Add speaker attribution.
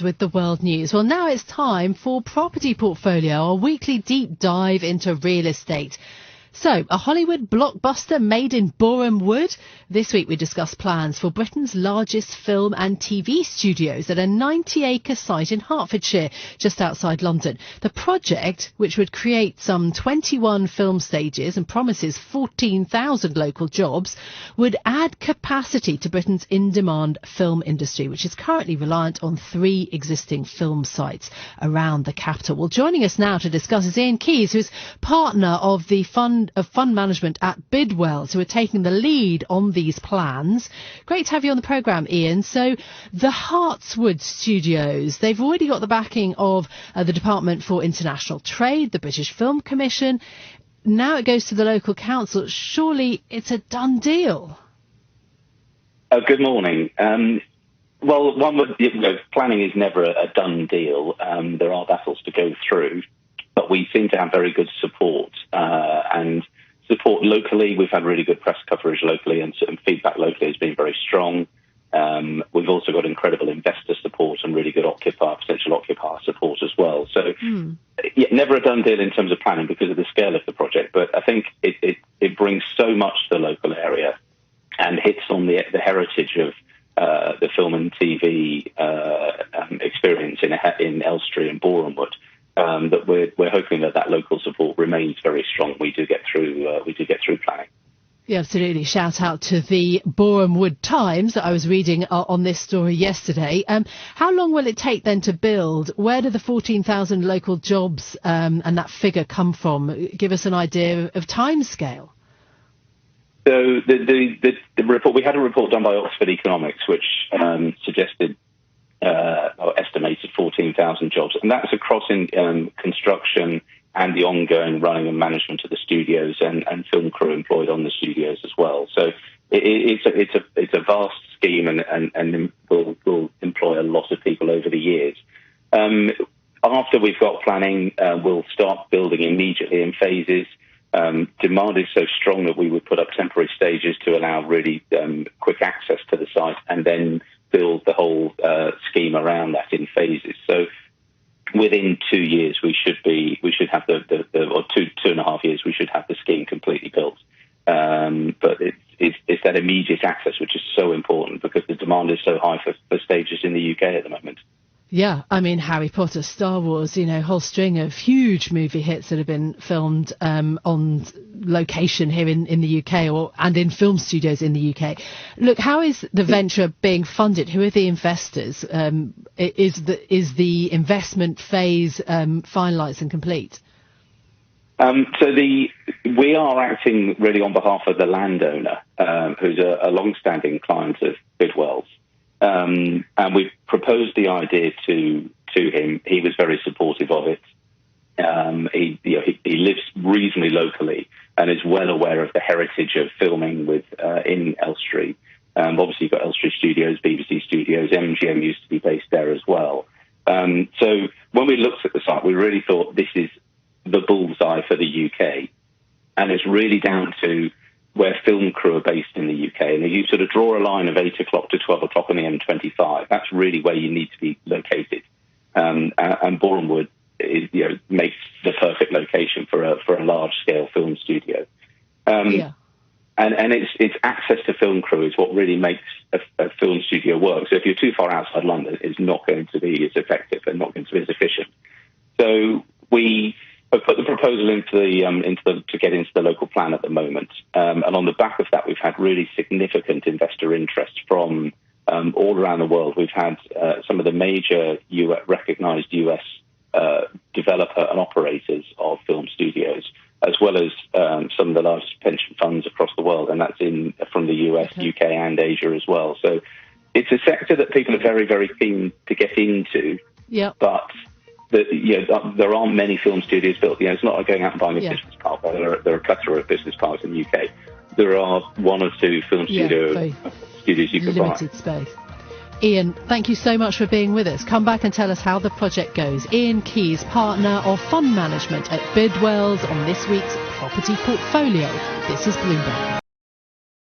Speaker 1: With the world news. Well, now it's time for Property Portfolio, a weekly deep dive into real estate. So, a Hollywood blockbuster made in Boreham Wood. This week we discuss plans for Britain's largest film and TV studios at a 90-acre site in Hertfordshire, just outside London. The project, which would create some 21 film stages and promises 14,000 local jobs, would add capacity to Britain's in-demand film industry, which is currently reliant on 3 existing film sites around the capital. Well, joining us now to discuss is Iain Keys, who's partner of the fund management at Bidwells, who are taking the lead on these plans. Great to have you on the programme, Iain. So the Hertford studios, they've already got the backing of the Department for International Trade, the British Film Commission. Now it goes to the local council. Surely it's a done deal.
Speaker 2: Good morning. Well, planning is never a done deal. There are battles to go through, but we seem to have very good support and support locally. We've had really good press coverage locally, and feedback locally has been very strong. We've also got incredible investor support and really good potential occupier support as well. So never a done deal in terms of planning because of the scale of the project, but I think it brings so much to the local area and hits on the heritage of the film and TV experience in Elstree and Boreham Wood. That we're hoping that local support remains very strong. We do get through planning.
Speaker 1: Yeah, absolutely. Shout out to the Boreham Wood Times that I was reading on this story yesterday. How long will it take then to build? Where do the 14,000 local jobs and that figure come from? Give us an idea of timescale.
Speaker 2: So the report, we had a report done by Oxford Economics which suggested or estimated 14,000 jobs, and that's across in construction and the ongoing running and management of the studios and film crew employed on the studios as well. So it's a vast scheme and will employ a lot of people over the years. After we've got planning, we'll start building immediately in phases. Demand is so strong that we would put up temporary stages to allow really quick access to the site, and then build the whole scheme around that in phases. So within 2 years, we should have or 2.5 years, we should have the scheme completely built. But it's that immediate access which is so important because the demand is so high for stages in the UK at the moment.
Speaker 1: Yeah, I mean, Harry Potter, Star Wars, whole string of huge movie hits that have been filmed on location here in the UK and in film studios in the UK. Look, how is the venture being funded? Who are the investors? Is the investment phase finalised and complete?
Speaker 2: We are acting really on behalf of the landowner, who's a long-standing client of Bidwells. And we proposed the idea to him. He was very supportive of it. He lives reasonably locally and is well aware of the heritage of filming in Elstree. Obviously, you've got Elstree Studios, BBC Studios, MGM used to be based there as well. So when we looked at the site, we really thought this is the bullseye for the UK, and it's really down to where film crew are based in the UK. And if you sort of draw a line of 8 o'clock to 12 o'clock on the M25, that's really where you need to be located. And Boreham Wood makes the perfect location for a large-scale film studio. And it's access to film crew is what really makes a film studio work. So if you're too far outside London, it's not going to be as effective and not going to be as efficient. So we have put the proposal to get into the local plan at the moment. And on the back of that, we've had really significant investor interest from all around the world. We've had some of the major recognised US developer and operators of film studios, as well as some of the largest pension funds across the world, and that's from the US, UK and Asia as well. So it's a sector that people are very, very keen to get into, but there aren't many film studios built. It's not like going out and buying a business park. There are a plethora of business parks in the UK. There are 1 or 2 film studios you can buy.
Speaker 1: Limited space. Iain, thank you so much for being with us. Come back and tell us how the project goes. Iain Keys, partner of fund management at Bidwells, on this week's Property Portfolio. This is Bloomberg.